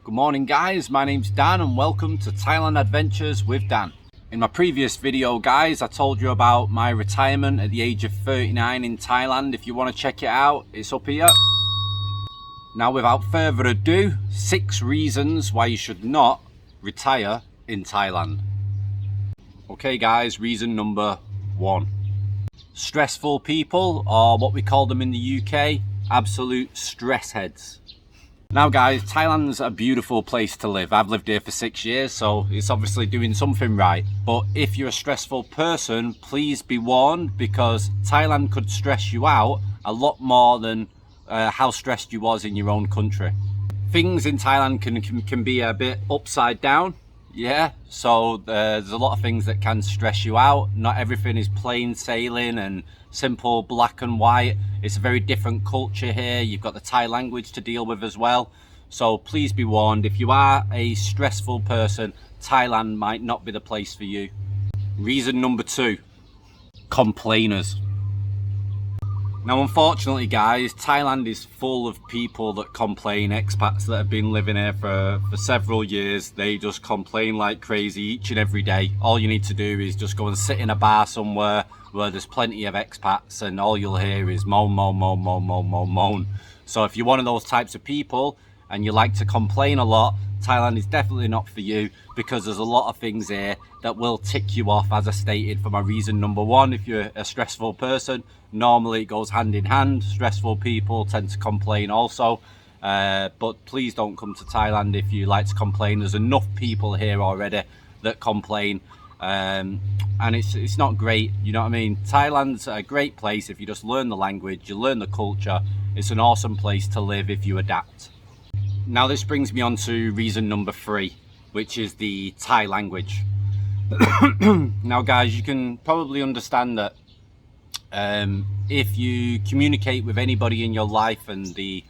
Good morning guys, my name's Dan and welcome to Thailand Adventures with Dan. In my previous video guys, I told you about my retirement at the age of 39 in Thailand. If you want to check it out, it's up here. Now without further ado, 6 reasons why you should not retire in Thailand. Okay guys, reason number 1. Stressful people, or what we call them in the UK, absolute stress heads. Now guys, Thailand's a beautiful place to live. I've lived here for 6 years, so it's obviously doing something right. But if you're a stressful person, please be warned, because Thailand could stress you out a lot more than how stressed you was in your own country. Things in Thailand can be a bit upside down. Yeah, so there's a lot of things that can stress you out. Not everything is plain sailing and simple black and white. It's a very different culture here. You've got the Thai language to deal with as well. So please be warned, if you are a stressful person, Thailand might not be the place for you. Reason number 2, complainers. Now unfortunately guys, Thailand is full of people that complain, expats that have been living here for several years. They just complain like crazy each and every day. All you need to do is just go and sit in a bar somewhere where there's plenty of expats and all you'll hear is moan, moan, moan, moan, moan, moan, moan. So if you're one of those types of people and you like to complain a lot, Thailand is definitely not for you, because there's a lot of things here that will tick you off, as I stated for my reason number 1. If you're a stressful person, normally it goes hand in hand. Stressful people tend to complain also, but please don't come to Thailand if you like to complain. There's enough people here already that complain, and it's not great, you know what I mean? Thailand's a great place if you just learn the language, you learn the culture. It's an awesome place to live if you adapt. Now this brings me on to reason number 3, which is the Thai language. Now guys, you can probably understand that if you communicate with anybody in your life and the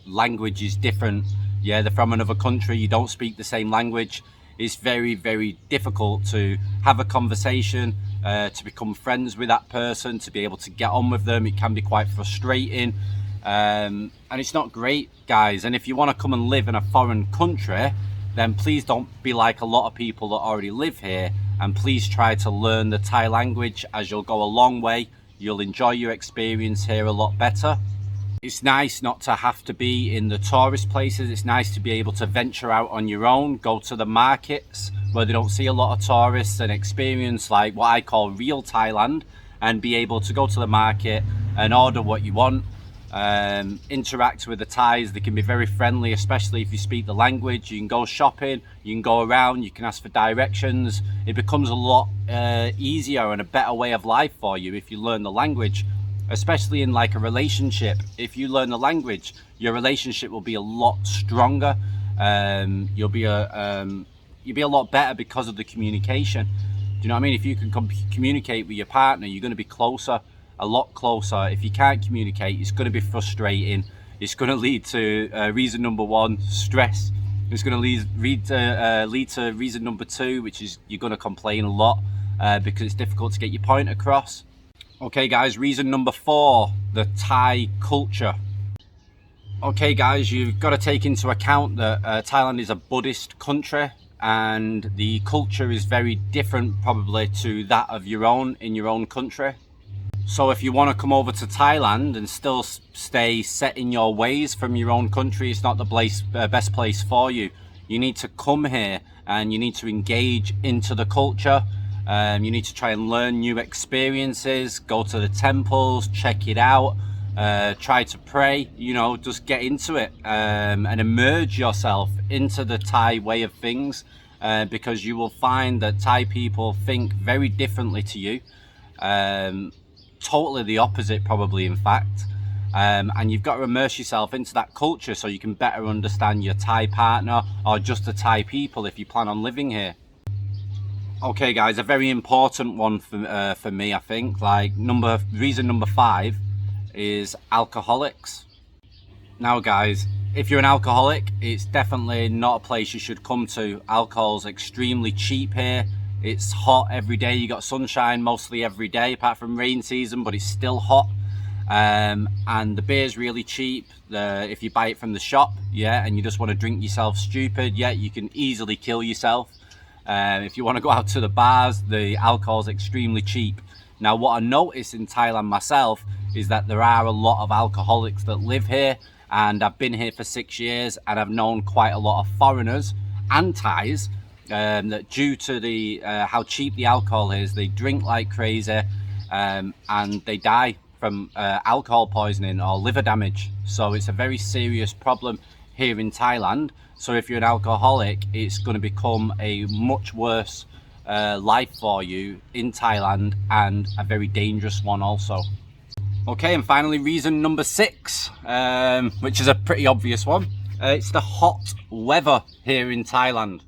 language is different, yeah, they're from another country, you don't speak the same language, it's very, very difficult to have a conversation, to become friends with that person, to be able to get on with them. It can be quite frustrating. And it's not great guys, and if you want to come and live in a foreign country, then please don't be like a lot of people that already live here, and please try to learn the Thai language, as you'll go a long way. You'll enjoy your experience here a lot better. It's nice not to have to be in the tourist places. It's nice to be able to venture out on your own, go to the markets where they don't see a lot of tourists, and experience like what I call real Thailand, and be able to go to the market and order what you want. Interact with the Thais. They can be very friendly, especially if you speak the language. You can go shopping, you can go around, you can ask for directions. It becomes a lot easier and a better way of life for you if you learn the language, especially in like a relationship. If you learn the language, your relationship will be a lot stronger. You'll be a lot better because of the communication. Do you know what I mean? If you can communicate with your partner, you're going to be closer, a lot closer. If you can't communicate, it's going to be frustrating. It's going to lead to reason number 1, stress. It's going to lead to reason number 2, which is you're going to complain a lot because it's difficult to get your point across. Okay guys, reason number 4, the Thai culture. Okay guys, you've got to take into account that Thailand is a Buddhist country, and the culture is very different probably to that of your own in your own country. So if you want to come over to Thailand and still stay set in your ways from your own country, it's not the best place for you. You need to come here and you need to engage into the culture. You need to try and learn new experiences, go to the temples, check it out, try to pray, you know, just get into it, and immerse yourself into the Thai way of things, because you will find that Thai people think very differently to you. Totally the opposite probably, in fact, and you've got to immerse yourself into that culture so you can better understand your Thai partner or just the Thai people if you plan on living here. Okay guys, a very important one for me, I think, like reason number 5 is alcoholics. Now guys, if you're an alcoholic, it's definitely not a place you should come to. Alcohol's extremely cheap here. It's hot every day. You got sunshine mostly every day apart from rain season, but it's still hot. and the beer's really cheap if you buy it from the shop, yeah, and you just want to drink yourself stupid, yeah, you can easily kill yourself. If you want to go out to the bars, the alcohol's extremely cheap. Now, what I noticed in Thailand myself is that there are a lot of alcoholics that live here, and I've been here for 6 years, and I've known quite a lot of foreigners and Thais that due to the how cheap the alcohol is, they drink like crazy, and they die from alcohol poisoning or liver damage. So it's a very serious problem here in Thailand. So if you're an alcoholic, it's going to become a much worse life for you in Thailand, and a very dangerous one also. Okay, and finally, reason number 6, which is a pretty obvious one. It's the hot weather here in Thailand.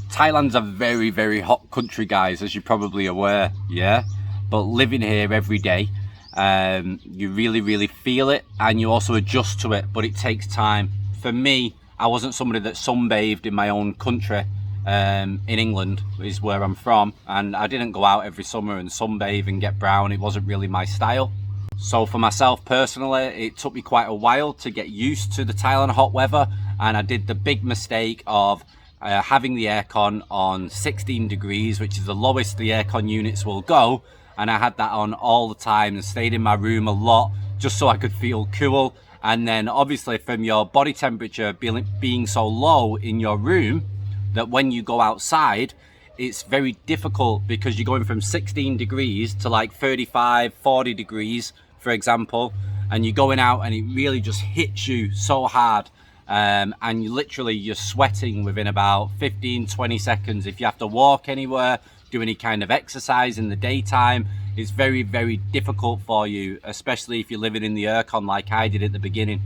Thailand's a very, very hot country, guys, as you're probably aware, yeah? But living here every day, you really, really feel it, and you also adjust to it, but it takes time. For me, I wasn't somebody that sunbathed in my own country. In England is where I'm from, and I didn't go out every summer and sunbathe and get brown. It wasn't really my style. So for myself personally, it took me quite a while to get used to the Thailand hot weather, and I did the big mistake of having the aircon on 16 degrees, which is the lowest the aircon units will go, and I had that on all the time and stayed in my room a lot just so I could feel cool. And then obviously from your body temperature being so low in your room, that when you go outside, it's very difficult because you're going from 16 degrees to like 35, 40 degrees, for example, and you're going out and it really just hits you so hard. And you're sweating within about 15, 20 seconds. If you have to walk anywhere, do any kind of exercise in the daytime, it's very, very difficult for you, especially if you're living in the aircon like I did at the beginning.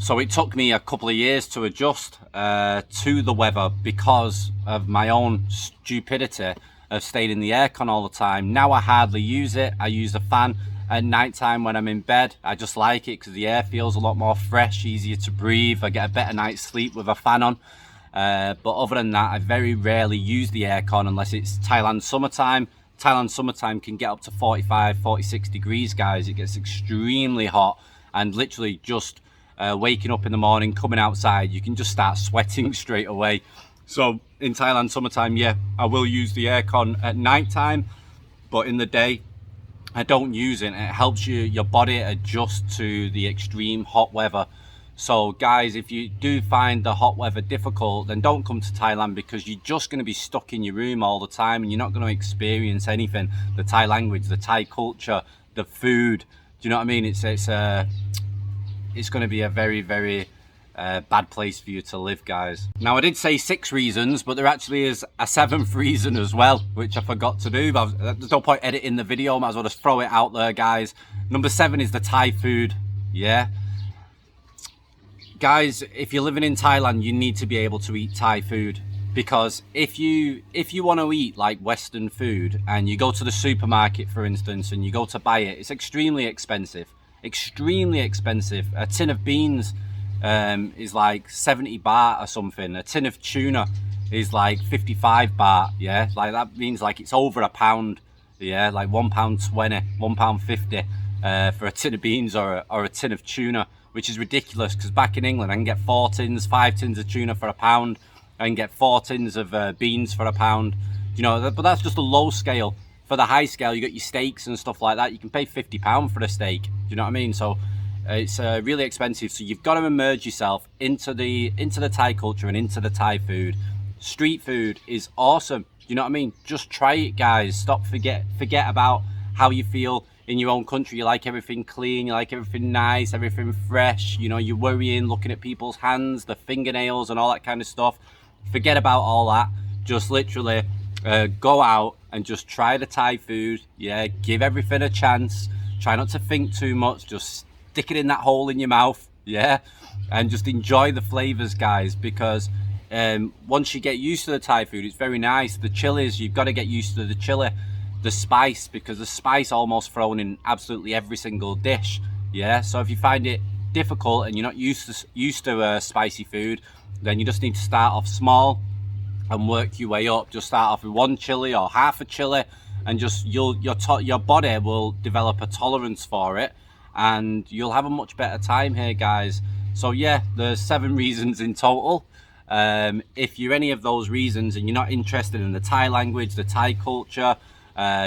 So it took me a couple of years to adjust to the weather because of my own stupidity of staying in the aircon all the time. Now I hardly use it. I use the fan at night time when I'm in bed. I just like it because the air feels a lot more fresh, easier to breathe. I get a better night's sleep with a fan on. But other than that, I very rarely use the aircon unless it's Thailand summertime. Thailand summertime can get up to 45, 46 degrees, guys. It gets extremely hot, and literally just waking up in the morning, coming outside, you can just start sweating straight away. So in Thailand summertime, yeah, I will use the aircon at night time, but in the day I don't use it. It helps your body adjust to the extreme hot weather. So guys, if you do find the hot weather difficult, then don't come to Thailand, because you're just going to be stuck in your room all the time and you're not going to experience anything. The Thai language, the Thai culture, the food, do you know what I mean? It's going to be a very, very bad place for you to live, guys. Now, I did say 6 reasons, but there actually is a 7th reason as well, which I forgot to do. But there's no point editing the video. Might as well just throw it out there, guys. Number 7 is the Thai food. Yeah. Guys, if you're living in Thailand, you need to be able to eat Thai food. Because if you want to eat like Western food and you go to the supermarket, for instance, and you go to buy it, it's extremely expensive. Extremely expensive. A tin of beans is like 70 baht or something. A tin of tuna is like 55 baht. Yeah, like that means like it's over £1. Yeah, like £1.20, £1.50 for a tin of beans or a tin of tuna, which is ridiculous. Because back in England, I can get 5 tins of tuna for £1. I can get 4 tins of beans for £1. You know, but that's just a low scale. For the high scale, you got your steaks and stuff like that. You can pay £50 for a steak. Do you know what I mean? So it's really expensive. So you've got to immerse yourself into the Thai culture and into the Thai food. Street food is awesome. You know what I mean? Just try it, guys. Stop, forget about how you feel in your own country. You like everything clean. You like everything nice, everything fresh. You know, you're worrying, looking at people's hands, the fingernails and all that kind of stuff. Forget about all that. Just literally go out and just try the Thai food. Yeah, give everything a chance. Try not to think too much. Just stick it in that hole in your mouth. Yeah, and just enjoy the flavors, guys, because once you get used to the Thai food, it's very nice. The chilies, you've got to get used to the chili, the spice, because the spice almost thrown in absolutely every single dish. Yeah, so if you find it difficult and you're not used to spicy food, then you just need to start off small and work your way up. Just start off with 1 chili or half a chili, and just your body will develop a tolerance for it, and you'll have a much better time here, guys. So yeah, there's 7 reasons in total. If you're any of those reasons and you're not interested in the Thai language, the Thai culture,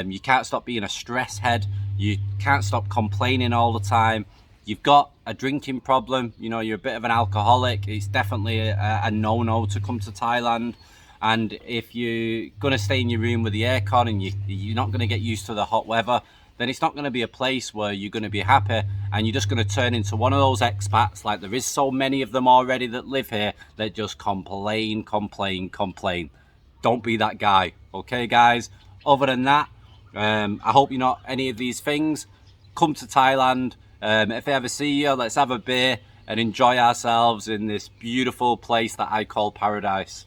you can't stop being a stress head, you can't stop complaining all the time, you've got a drinking problem, you know, you're a bit of an alcoholic, it's definitely a no-no to come to Thailand. And if you're going to stay in your room with the aircon and you're not going to get used to the hot weather, then it's not going to be a place where you're going to be happy, and you're just going to turn into one of those expats, like there is so many of them already that live here, that just complain. Don't be that guy, okay, guys? Other than that, I hope you're not any of these things. Come to Thailand. If I ever see you, let's have a beer and enjoy ourselves in this beautiful place that I call paradise.